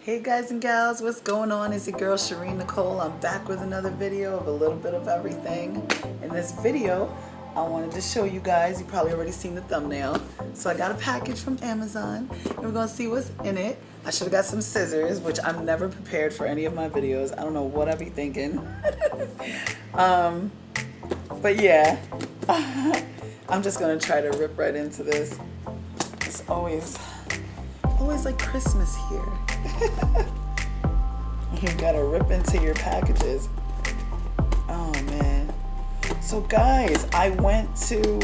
Hey guys and gals, what's going on? It's your girl Shareen Nicole. I'm back with another video of a little bit of everything. In this video, I wanted to show you guys, you probably already seen the thumbnail. So I got a package from Amazon and we're gonna see what's in it. I should have got some scissors, which I'm never prepared for any of my videos. I don't know what I'd be thinking. But yeah, I'm just gonna try to rip right into this. It's always like Christmas here. You gotta rip into your packages. Oh man. So guys, I went to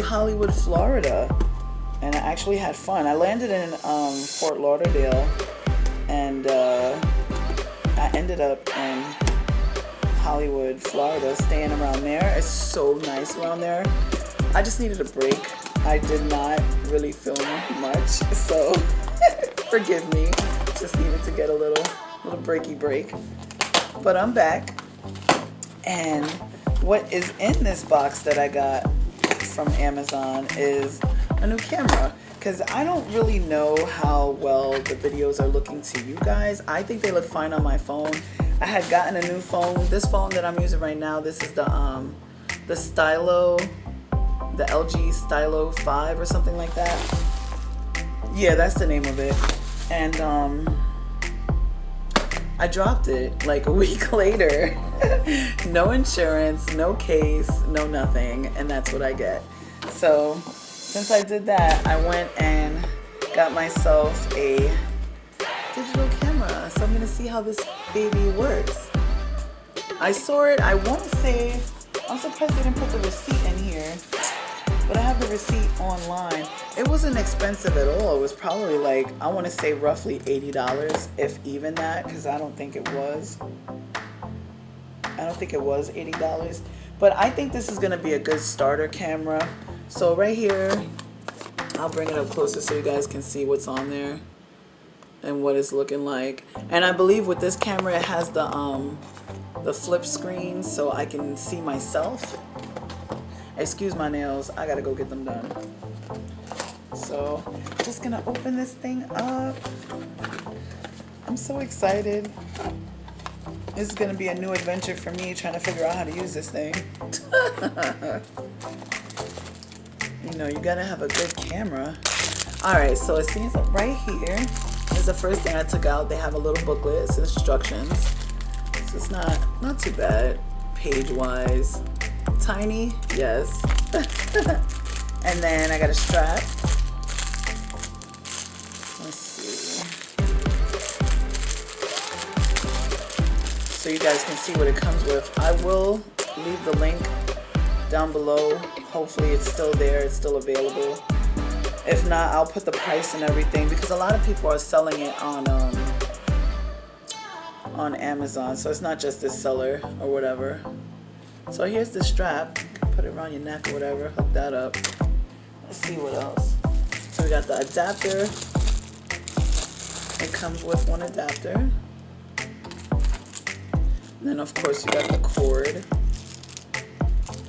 Hollywood, Florida, and I actually had fun. I landed in Fort Lauderdale, and I ended up in Hollywood, Florida, staying around there. It's so nice around there. I just needed a break. I did not really film much, so forgive me. Just needed to get a little breaky break. But I'm back, and what is in this box that I got from Amazon is a new camera, because I don't really know how well the videos are looking to you guys. I think they look fine on my phone. I had gotten a new phone. This phone that I'm using right now, this is the Stylo, the LG Stylo 5 or something like that. Yeah, that's the name of it. And I dropped it like a week later. No insurance, no case, no nothing, and that's what I get. So since I did that, I went and got myself a digital camera. So I'm gonna see how this baby works. I saw it, I won't say, I'm surprised they didn't put the receipt in here, but I have the receipt online. It wasn't expensive at all. It was probably like, I want to say roughly $80, if even that, because I don't think it was $80. But I think this is going to be a good starter camera. So right here, I'll bring it up closer so you guys can see what's on there and what it's looking like. And I believe with this camera, it has the flip screen so I can see myself. Excuse my nails, I gotta go get them done. So, just gonna open this thing up. I'm so excited. This is gonna be a new adventure for me, trying to figure out how to use this thing. You know, you gotta have a good camera. Alright, so it seems like right here is the first thing I took out. They have a little booklet, it's instructions. So it's not too bad, page-wise. Tiny, yes. And then I got a strap. Let's see. So you guys can see what it comes with. I will leave the link down below. Hopefully it's still there, it's still available. If not, I'll put the price and everything, because a lot of people are selling it on Amazon. So it's not just this seller or whatever. So here's the strap. You can put it around your neck or whatever. Hook that up. Let's see what else. So we got the adapter. It comes with one adapter. And then of course you got the cord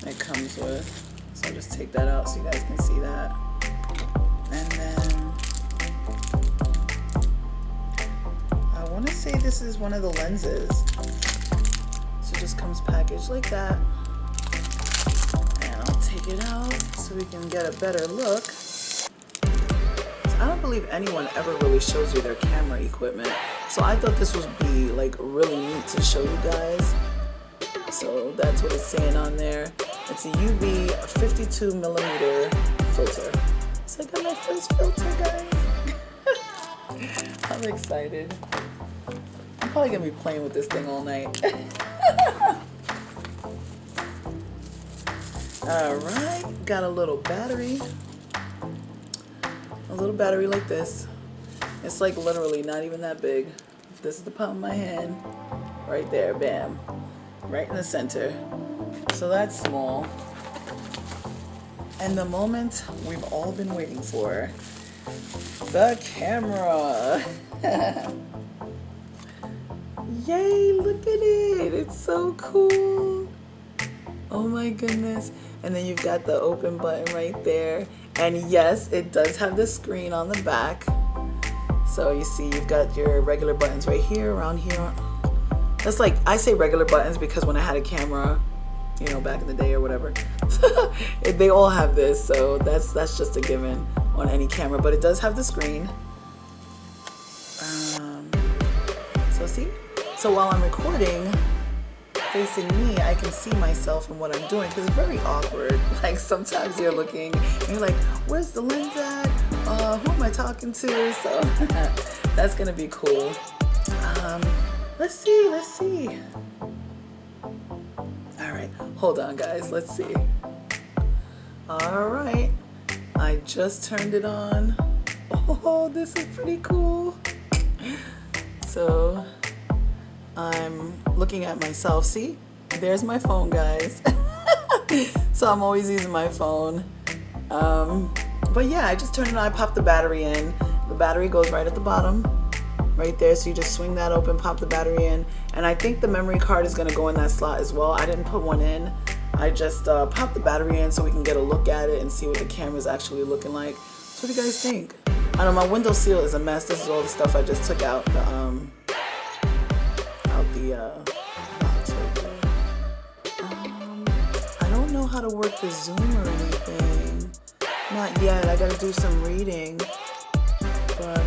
it comes with. So I'll just take that out so you guys can see that. And then I want to say this is one of the lenses. So it just comes packaged like that. And I'll take it out so we can get a better look. So I don't believe anyone ever really shows you their camera equipment. So I thought this would be like really neat to show you guys. So that's what it's saying on there. It's a UV 52mm filter. So I got my first filter, guys. I'm excited. I'm probably gonna be playing with this thing all night. Alright, got a little battery. A little battery like this. It's like literally not even that big. This is the palm of my hand. Right there, bam. Right in the center. So that's small. And the moment we've all been waiting for. The camera. Yay, look at it. It's so cool. Oh my goodness. And then you've got the open button right there. And yes, it does have the screen on the back. So you see you've got your regular buttons right here, around here. That's like, I say regular buttons because when I had a camera, you know, back in the day or whatever, they all have this, so that's just a given on any camera. But it does have the screen. So see, so while I'm recording facing me, I can see myself and what I'm doing, because it's very awkward. Like sometimes you're looking and you're like, where's the lens at? Who am I talking to? So that's gonna be cool. Let's see. All right, hold on guys, let's see. All right, I just turned it on. Oh, this is pretty cool. So I'm looking at myself. See, there's my phone, guys. So I'm always using my phone. But yeah, I just turned it on. I popped the battery in. The battery goes right at the bottom, right there. So you just swing that open, pop the battery in. And I think the memory card is gonna go in that slot as well. I didn't put one in. I just popped the battery in so we can get a look at it and see what the camera's actually looking like. So what do you guys think? I know my windowsill is a mess. This is all the stuff I just took out. Box right there. I don't know how to work the zoom or anything. Not yet. I gotta do some reading. But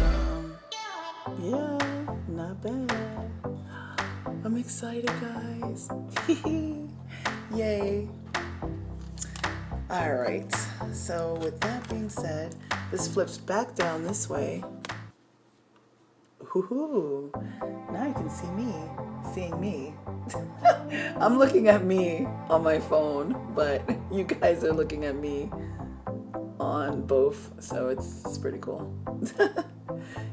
yeah, not bad. I'm excited, guys. Yay. All right. So with that being said, this flips back down this way. Ooh, now you can see me, seeing me. I'm looking at me on my phone, but you guys are looking at me on both, so it's pretty cool.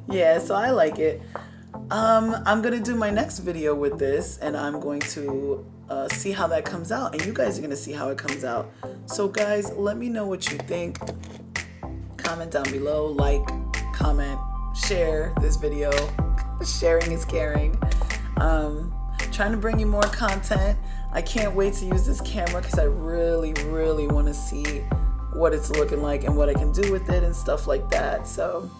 Yeah, so I like it. I'm gonna do my next video with this, and I'm going to see how that comes out, and you guys are gonna see how it comes out. So guys, let me know what you think. Comment down below, like, comment, share this video. Sharing is caring. Trying to bring you more content. I can't wait to use this camera because I really want to see what it's looking like and what I can do with it and stuff like that. So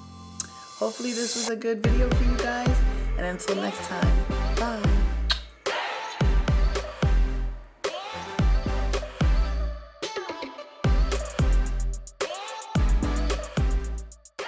hopefully this was a good video for you guys, and until next time, bye.